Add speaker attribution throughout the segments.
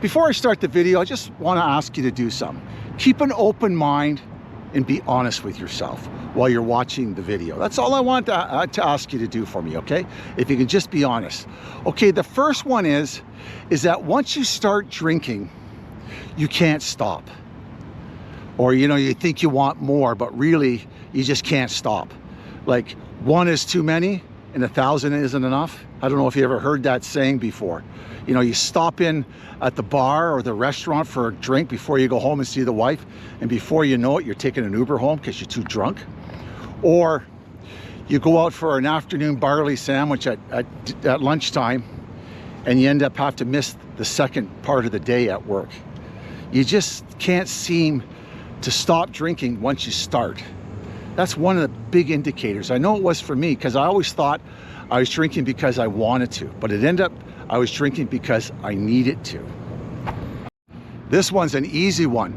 Speaker 1: Before I start the video, I just want to ask you to do something. Keep an open mind and be honest with yourself while you're watching the video. That's all I want to ask you to do for me, okay? If you can just be honest. Okay, the first one is that once you start drinking, you can't stop. Or, you know, you think you want more, but really you just can't stop. Like, one is too many and 1,000 isn't enough. I don't know if you ever heard that saying before. You know, you stop in at the bar or the restaurant for a drink before you go home and see the wife, and before you know it, you're taking an Uber home because you're too drunk. Or you go out for an afternoon barley sandwich at lunchtime, and you end up having to miss the second part of the day at work. You just can't seem to stop drinking once you start. That's one of the big indicators. I know it was for me, because I always thought I was drinking because I wanted to, but it ended up I was drinking because I needed to. This one's an easy one.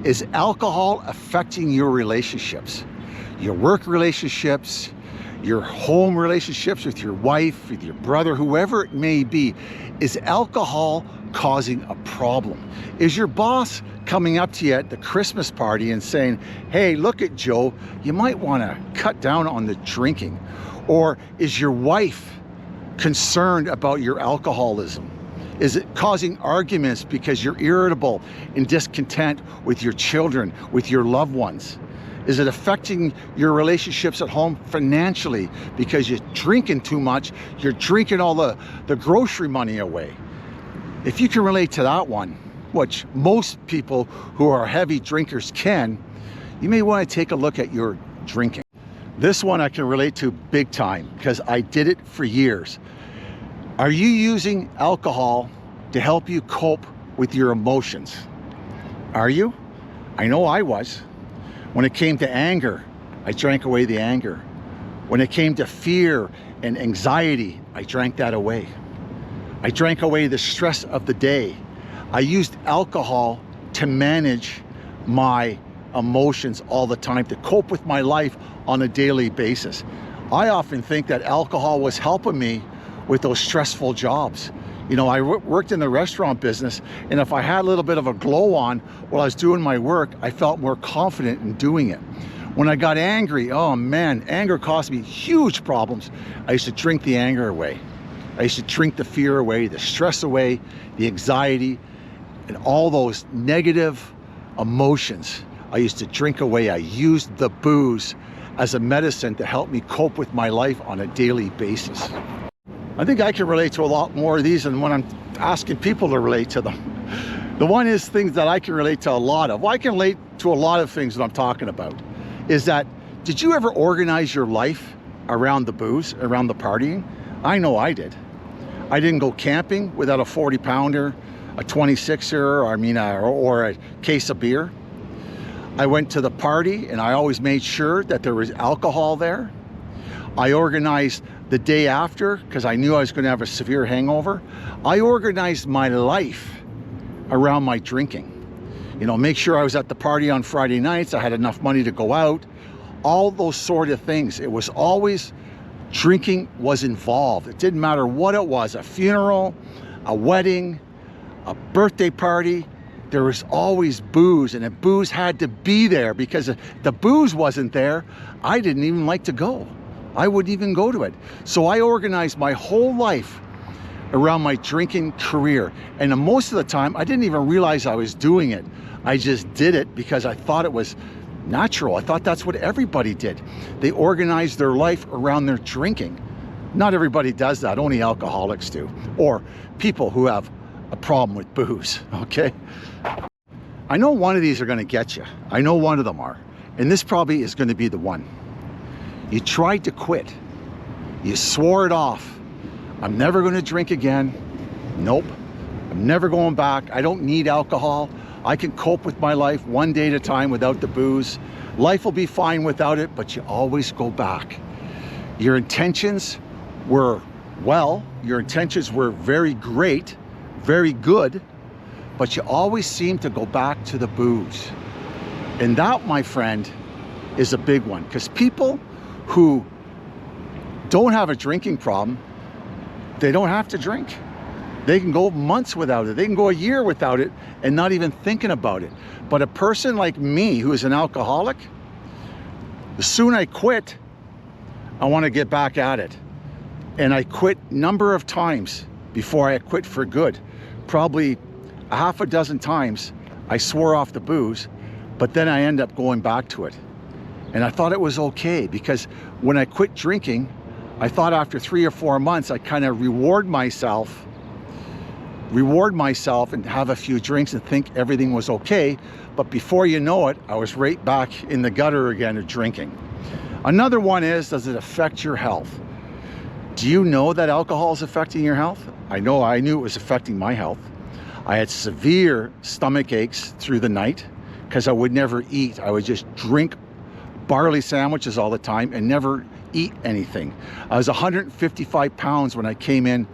Speaker 1: Is alcohol affecting your relationships? Your work relationships, your home relationships with your wife, with your brother, whoever it may be. Is alcohol causing a problem? Is your boss coming up to you at the Christmas party and saying, hey, look at Joe, you might want to cut down on the drinking? Or is your wife concerned about your alcoholism? Is it causing arguments because you're irritable and discontent with your children, with your loved ones? Is it affecting your relationships at home financially because you're drinking too much, you're drinking all the grocery money away? If you can relate to that one, which most people who are heavy drinkers can, you may want to take a look at your drinking. This one I can relate to big time because I did it for years. Are you using alcohol to help you cope with your emotions? Are you? I know I was. When it came to anger, I drank away the anger. When it came to fear and anxiety, I drank that away. I drank away the stress of the day. I used alcohol to manage my emotions all the time, to cope with my life on a daily basis. I often think that alcohol was helping me with those stressful jobs. You know, I worked in the restaurant business, and if I had a little bit of a glow on while I was doing my work, I felt more confident in doing it. When I got angry, oh man, anger caused me huge problems. I used to drink the anger away. I used to drink the fear away, the stress away, the anxiety, and all those negative emotions. I used to drink away. I used the booze as a medicine to help me cope with my life on a daily basis. I think I can relate to a lot more of these than when I'm asking people to relate to them. The one is things that I can relate to a lot of. Well, I can relate to a lot of things that I'm talking about. Is that, did you ever organize your life around the booze, around the partying? I know I did. I didn't go camping without a 40-pounder, a 26er, or a case of beer. I went to the party and I always made sure that there was alcohol there. I organized the day after because I knew I was going to have a severe hangover. I organized my life around my drinking. You know, make sure I was at the party on Friday nights, I had enough money to go out, all those sort of things. It was always, drinking was involved. It didn't matter what it was, a funeral, a wedding, a birthday party. There was always booze, and the booze had to be there, because if the booze wasn't there, I didn't even like to go. I wouldn't even go to it. So I organized my whole life around my drinking career. And most of the time, I didn't even realize I was doing it. I just did it because I thought it was natural. I thought that's what everybody did. They organized their life around their drinking. Not everybody does that, only alcoholics do, or people who have a problem with booze, okay? I know one of these are gonna get you. I know one of them are. And this probably is gonna be the one. You tried to quit. You swore it off. I'm never gonna drink again. Nope, I'm never going back. I don't need alcohol. I can cope with my life one day at a time without the booze. Life will be fine without it, but you always go back. Your intentions were, well, your intentions were very great, very good, but you always seem to go back to the booze. And that, my friend, is a big one, because people who don't have a drinking problem, they don't have to drink. They can go months without it. They can go a year without it and not even thinking about it. But a person like me who is an alcoholic, the sooner I quit, I want to get back at it. And I quit number of times before I quit for good. Probably a half a dozen times I swore off the booze, but then I end up going back to it. And I thought it was okay, because when I quit drinking, I thought after 3 or 4 months, I kind of reward myself and have a few drinks and think everything was okay. But before you know it, I was right back in the gutter again of drinking. Another one is, does it affect your health? Do you know that alcohol is affecting your health? I knew it was affecting my health. I had severe stomach aches through the night because I would never eat. I would just drink barley sandwiches all the time and never eat anything. I was 155 pounds when I came in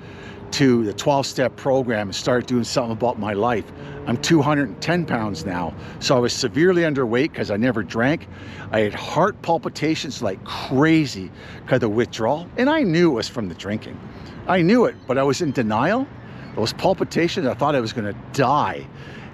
Speaker 1: to the 12-step program and started doing something about my life. I'm 210 pounds now. So I was severely underweight because I never drank. I had heart palpitations like crazy because of withdrawal. And I knew it was from the drinking. I knew it, but I was in denial. Those palpitations, I thought I was gonna die.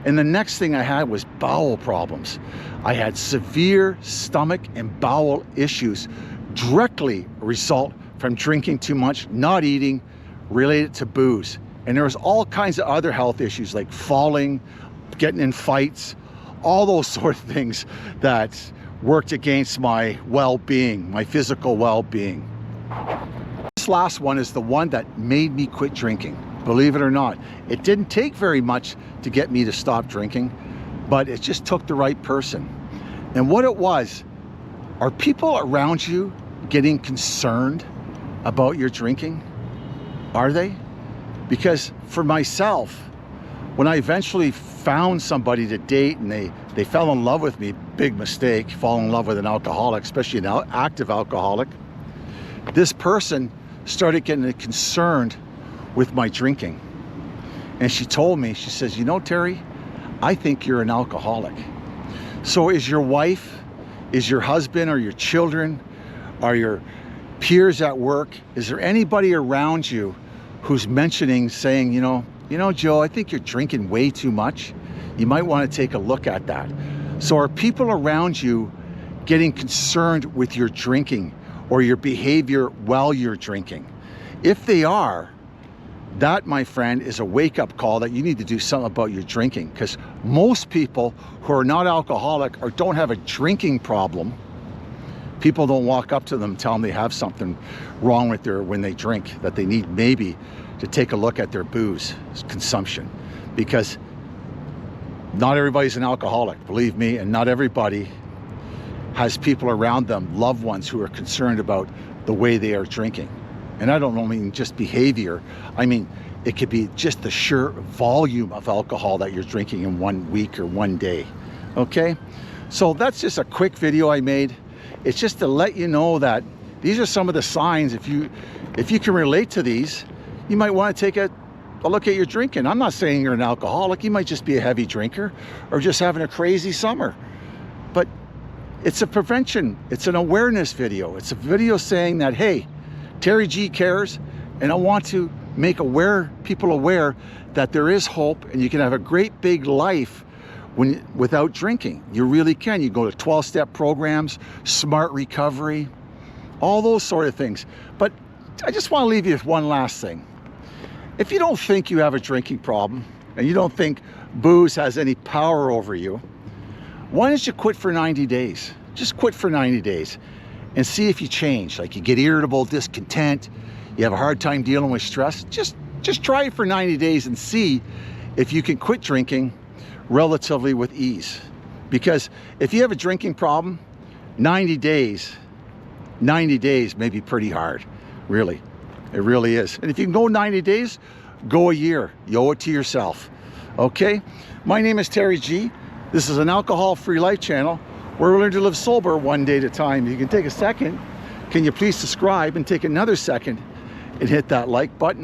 Speaker 1: And the next thing I had was bowel problems. I had severe stomach and bowel issues directly result from drinking too much, not eating, related to booze. And there was all kinds of other health issues like falling, getting in fights, all those sort of things that worked against my well-being, my physical well-being. This last one is the one that made me quit drinking. Believe it or not, it didn't take very much to get me to stop drinking, but it just took the right person. And what it was, are people around you getting concerned about your drinking? Are they? Because for myself, when I eventually found somebody to date and they fell in love with me, big mistake, fall in love with an alcoholic, especially an active alcoholic, this person started getting concerned with my drinking. And she told me, she says, you know, Terry, I think you're an alcoholic. So is your wife, is your husband or your children, are your peers at work, is there anybody around you who's mentioning, saying, you know, Joe, I think you're drinking way too much. You might want to take a look at that. So are people around you getting concerned with your drinking or your behavior while you're drinking? If they are, that, my friend, is a wake-up call that you need to do something about your drinking, because most people who are not alcoholic or don't have a drinking problem, people don't walk up to them and tell them they have something wrong with when they drink, that they need maybe to take a look at their booze consumption, because not everybody's an alcoholic, believe me, and not everybody has people around them, loved ones, who are concerned about the way they are drinking. And I don't mean just behavior. I mean, it could be just the sheer volume of alcohol that you're drinking in 1 week or 1 day, okay? So that's just a quick video I made. It's just to let you know that these are some of the signs. If you can relate to these, you might want to take a look at your drinking. I'm not saying you're an alcoholic. You might just be a heavy drinker or just having a crazy summer. But it's a prevention, it's an awareness video. It's a video saying that, hey, Terry G cares, and I want to make people aware that there is hope and you can have a great big life without drinking. You really can. You go to 12-step programs, smart recovery, all those sort of things. But I just want to leave you with one last thing. If you don't think you have a drinking problem and you don't think booze has any power over you, why don't you quit for 90 days? Just quit for 90 days and see if you change. Like you get irritable, discontent, you have a hard time dealing with stress. Just try it for 90 days and see if you can quit drinking relatively with ease. Because if you have a drinking problem, 90 days may be pretty hard, really. It really is. And if you can go 90 days, go a year. You owe it to yourself. Okay? My name is Terry G. This is an alcohol-free life channel where we learn to live sober 1 day at a time. You can take a second. Can you please subscribe and take another second and hit that like button?